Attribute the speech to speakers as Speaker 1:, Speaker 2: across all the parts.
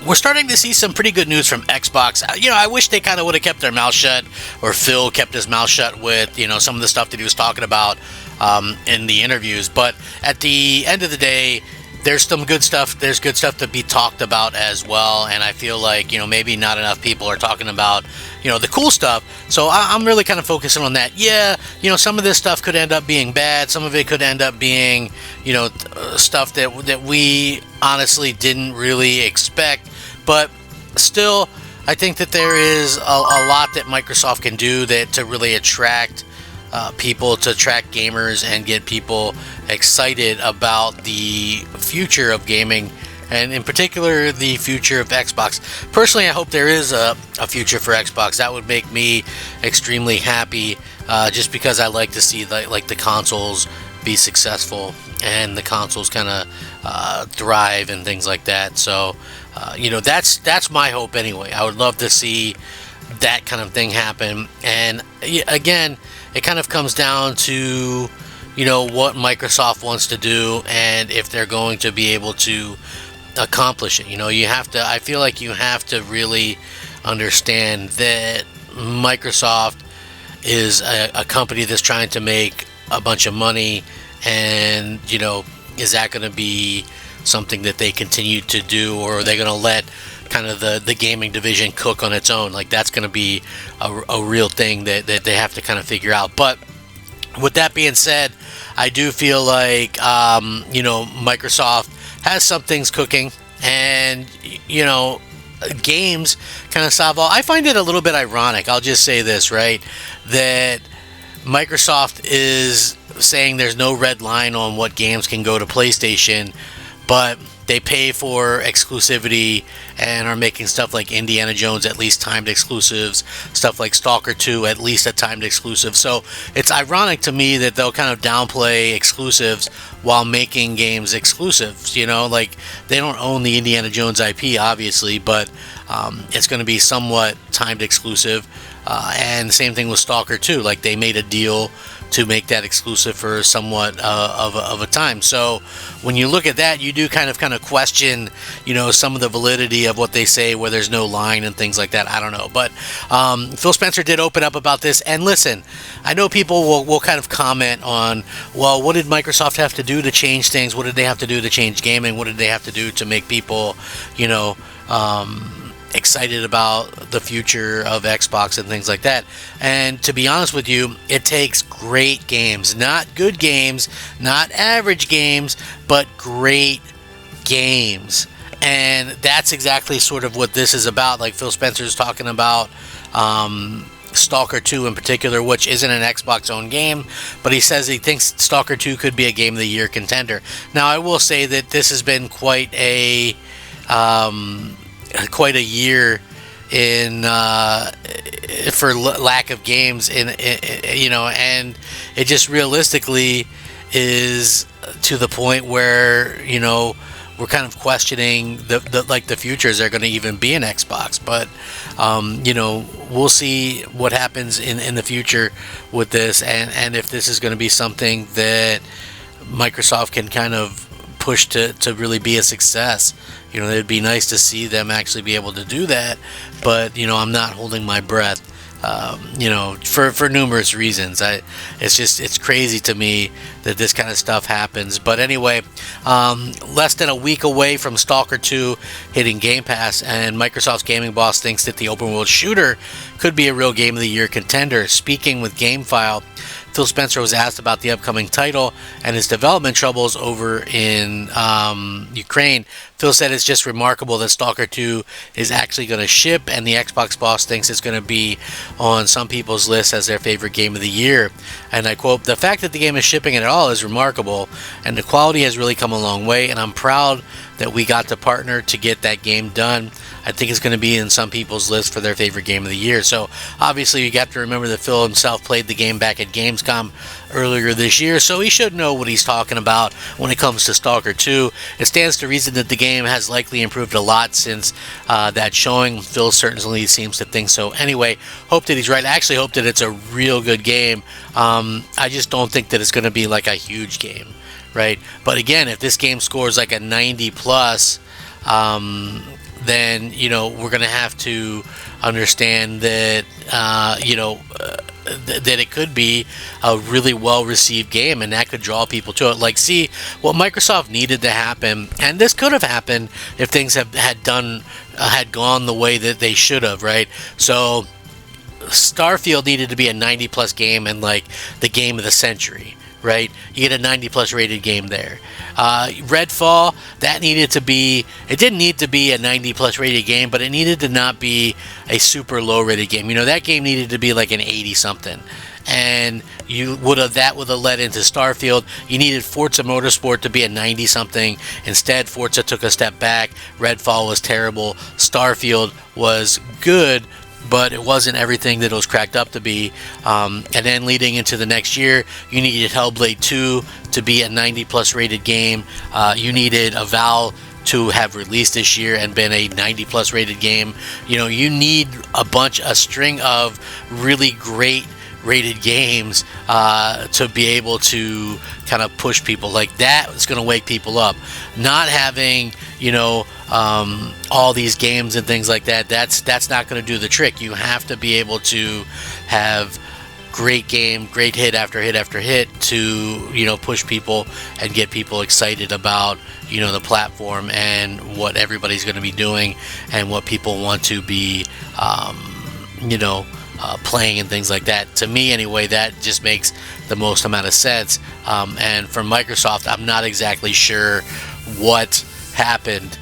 Speaker 1: we're starting to see some pretty good news from Xbox. I wish they kind of would have kept their mouth shut, or Phil kept his mouth shut with, some of the stuff that he was talking about in the interviews. But at the end of the day, there's some good stuff. There's good stuff to be talked about as well. And I feel like, maybe not enough people are talking about, the cool stuff. So I'm really kind of focusing on that. Yeah, some of this stuff could end up being bad. Some of it could end up being, stuff that we honestly didn't really expect. But still, I think that there is a lot that Microsoft can do to really attract people, to attract gamers and get people excited about the future of gaming, and in particular the future of Xbox. Personally, I hope there is a future for Xbox. That would make me extremely happy, just because I like to see the consoles be successful and the consoles kind of thrive and things like that. So that's my hope anyway. I would love to see that kind of thing happen. And again, it kind of comes down to what Microsoft wants to do, and if they're going to be able to accomplish it. I feel like you have to really understand that Microsoft is a company that's trying to make a bunch of money, and is that going to be something that they continue to do, or are they going to let kind of the gaming division cook on its own? Like, that's going to be a real thing that they have to kind of figure out. But with that being said, I do feel like Microsoft has some things cooking, and games kind of solve all. I find it a little bit ironic, I'll just say this, right, that Microsoft is saying there's no red line on what games can go to PlayStation, but they pay for exclusivity and are making stuff like Indiana Jones at least timed exclusives, stuff like Stalker 2 at least a timed exclusive. So it's ironic to me that they'll kind of downplay exclusives while making games exclusives. Like, they don't own the Indiana Jones IP, obviously, but it's going to be somewhat timed exclusive. And same thing with Stalker 2. Like, they made a deal to make that exclusive for somewhat of a time. So when you look at that, you do kind of question, some of the validity of what they say, where there's no line and things like that. I don't know. But Phil Spencer did open up about this. And listen, I know people will kind of comment on, well, what did Microsoft have to do to change things? What did they have to do to change gaming? What did they have to do to make people, excited about the future of Xbox and things like that? And to be honest with you, it takes great games, not good games, not average games, but great games. And that's exactly sort of what this is about. Like, Phil Spencer's talking about Stalker 2 in particular, which isn't an Xbox owned game, but he says he thinks Stalker 2 could be a Game of the Year contender. Now, I will say that this has been quite a year in for lack of games and it just realistically is to the point where we're kind of questioning the future. Is there going to even be an Xbox? But we'll see what happens in the future with this, and if this is going to be something that Microsoft can kind of push to really be a success. It'd be nice to see them actually be able to do that, but I'm not holding my breath, for numerous reasons. It's crazy to me that this kind of stuff happens. But anyway, less than a week away from Stalker 2 hitting Game Pass, and Microsoft's gaming boss thinks that the open world shooter could be a real Game of the Year contender. Speaking with GameFile, Phil Spencer was asked about the upcoming title and his development troubles over in Ukraine. Phil said it's just remarkable that Stalker 2 is actually going to ship, and the Xbox boss thinks it's going to be on some people's lists as their favorite game of the year. And I quote, "The fact that the game is shipping at all is remarkable, and the quality has really come a long way, and I'm proud that we got to partner to get that game done. I think it's going to be in some people's list for their favorite game of the year." So obviously you got to remember that Phil himself played the game back at Gamescom earlier this year, so he should know what he's talking about when it comes to Stalker 2. It stands to reason that the game has likely improved a lot since that showing. Phil certainly seems to think so. Anyway, hope that he's right. I actually hope that it's a real good game. I just don't think that it's going to be like a huge game, right? But again, if this game scores like a 90 plus, then we're gonna have to understand that that it could be a really well received game, and that could draw people to it. Like, see what Microsoft needed to happen, and this could have happened if things had gone the way that they should have, right? So Starfield needed to be a 90 plus game and like the game of the century, right? You get a 90 plus rated game there. Redfall, that needed to be, it didn't need to be a 90 plus rated game, but it needed to not be a super low rated game. That game needed to be like an 80 something. And that would have led into Starfield. You needed Forza Motorsport to be a 90 something. Instead, Forza took a step back. Redfall was terrible. Starfield was good, but it wasn't everything that it was cracked up to be. And then leading into the next year, you needed Hellblade 2 to be a 90 plus rated game. You needed Avowed to have released this year and been a 90 plus rated game. You need a string of really great rated games to be able to kind of push people. Like, that is going to wake people up. Not having all these games and things like that, that's not going to do the trick. You have to be able to have great game, great hit after hit after hit to push people and get people excited about the platform and what everybody's going to be doing and what people want to be playing and things like that. To me anyway, that just makes the most amount of sense. And for Microsoft, I'm not exactly sure what happened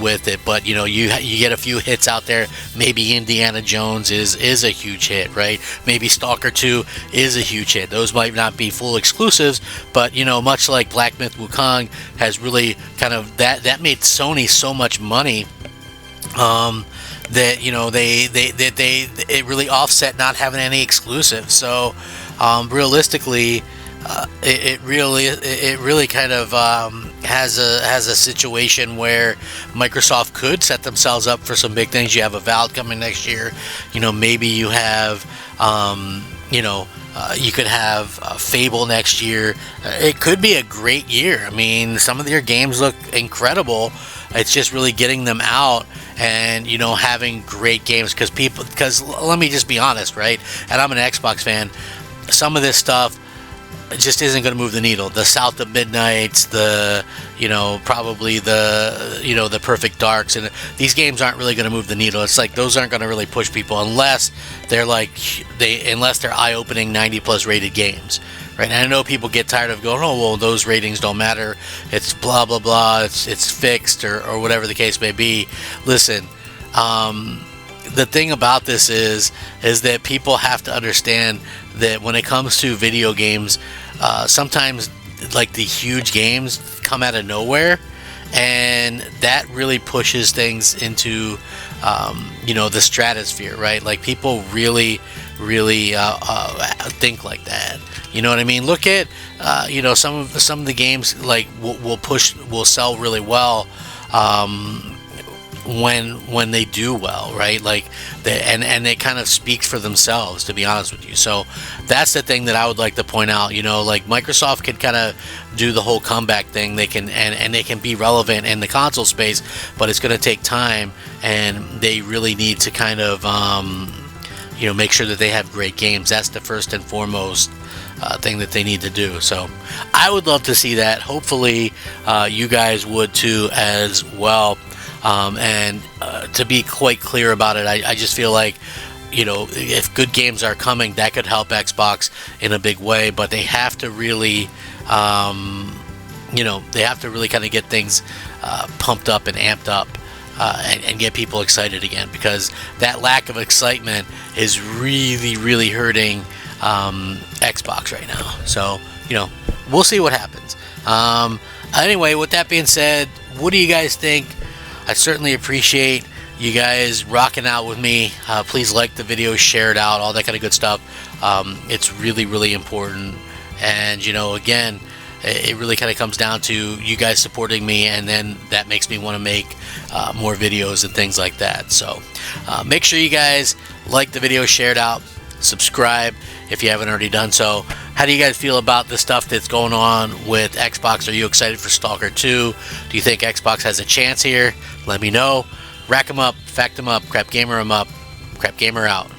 Speaker 1: with it, but you get a few hits out there. Maybe Indiana Jones is a huge hit, right? Maybe Stalker 2 is a huge hit. Those might not be full exclusives, but much like Black Myth Wukong has really kind of that made Sony so much money that it really offset not having any exclusives. So realistically, it really kind of has a situation where Microsoft could set themselves up for some big things. You have Avowed coming next year. Maybe you have you could have Fable next year. It could be a great year. I mean, some of your games look incredible. It's just really getting them out and having great games, because let me just be honest, right? And I'm an Xbox fan. Some of this stuff just isn't going to move the needle. The South of Midnights, probably the Perfect Darks, and these games aren't really going to move the needle. It's like those aren't going to really push people unless they're eye-opening 90 plus rated games, right? And I know people get tired of going, oh well, those ratings don't matter. It's blah blah blah. It's fixed or whatever the case may be. Listen, the thing about this is that people have to understand that when it comes to video games, sometimes like the huge games come out of nowhere, and that really pushes things into the stratosphere, right? Like, people really think like that. You know what I mean? Look at some of the games like will sell really well when they do well, right? Like, and it kind of speaks for themselves, to be honest with you. So that's the thing that I would like to point out. Like, Microsoft can kind of do the whole comeback thing. They can and they can be relevant in the console space, but it's going to take time, and they really need to kind of make sure that they have great games. That's the first and foremost thing that they need to do. So I would love to see that. Hopefully you guys would too as well. And to be quite clear about it, I just feel like if good games are coming, that could help Xbox in a big way, but they have to really kind of get things pumped up and amped up and get people excited again, because that lack of excitement is really hurting Xbox right now. So we'll see what happens. Anyway, with that being said, what do you guys think? I certainly appreciate you guys rocking out with me. Please like the video, share it out, all that kind of good stuff. It's really important. And again, it really kind of comes down to you guys supporting me, and then that makes me want to make more videos and things like that. So make sure you guys like the video, share it out, subscribe if you haven't already done so. How do you guys feel about the stuff that's going on with Xbox? Are you excited for Stalker 2? Do you think Xbox has a chance here? Let me know. Rack 'em up, fact 'em up, crap gamer 'em up, crap gamer out.